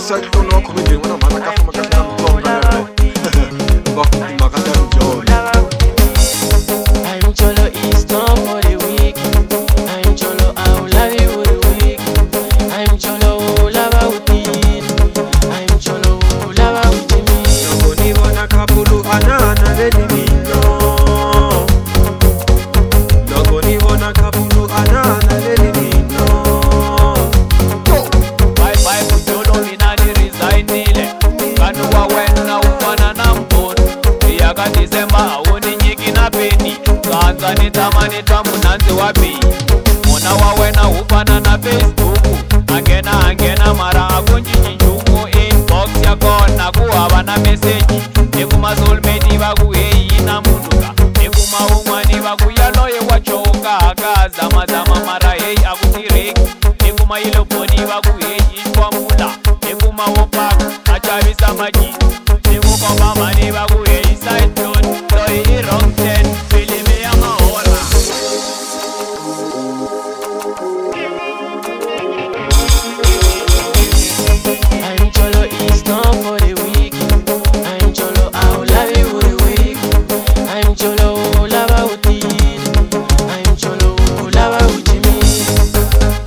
inside don't know comedy when I'm like I'm going to I'm Cholo, it's time for the week. I'm Cholo, I'll love you for the week. I'm Cholo, love out it. I'm Cholo, love out me. Nobody wanna kapulu anana let me know. Nobody wanna kapulu anana let me know. Bye bye Cholo, minani resign nile. Kanu wa wena ufana na mpono. Yaka December awoni nyiki na peni. Kanza nitamanita munanzi wapi. Mona wa wena ufana na Facebook. Angena mara akunji njumu. Inbox ya kona kuwa na message. Nekuma soulmate bagu ina munduka. Nekuma umani bagu yaloye wachoka. Zama mara akutireki. Nekuma iloponi bagu kwa mula. Nekuma wopaku achabisa maji. Nekuma mani bagu side note. Toy wrong ten. Filime ya maola. I'm Cholo, it's time for the week. I'm Cholo, I'll love you for the week. I'm Cholo, love out it. I'm Cholo, love out me.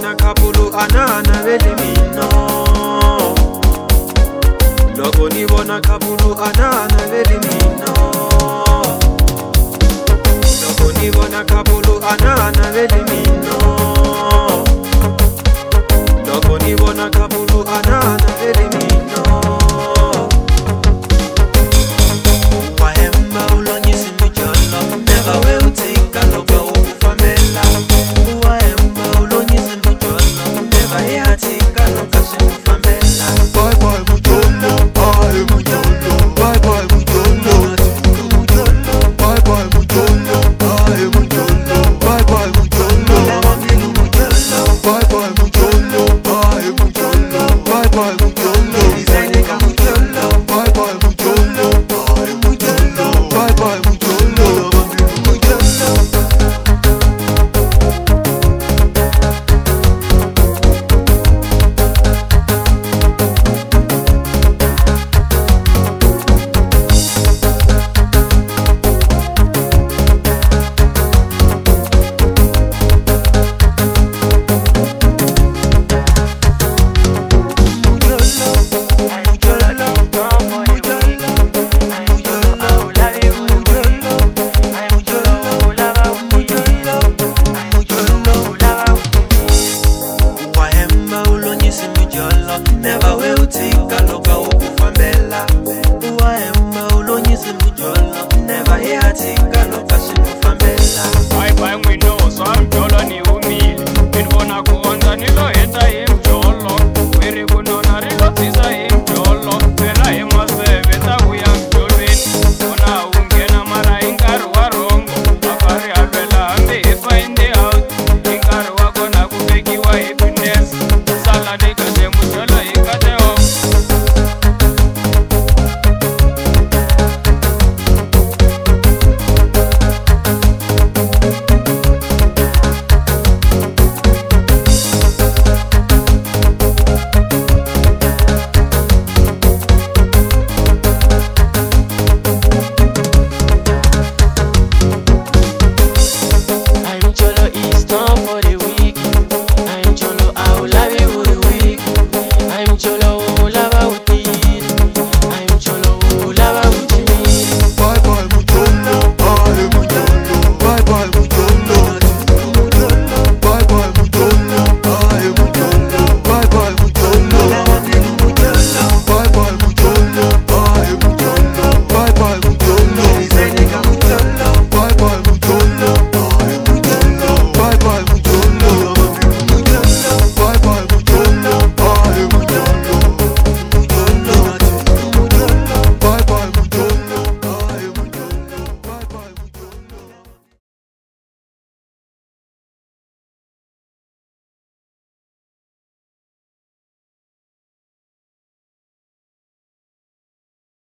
Anana let me know. Nobody wanna kapulu anana let me know. Nobody wanna kapulu anana let me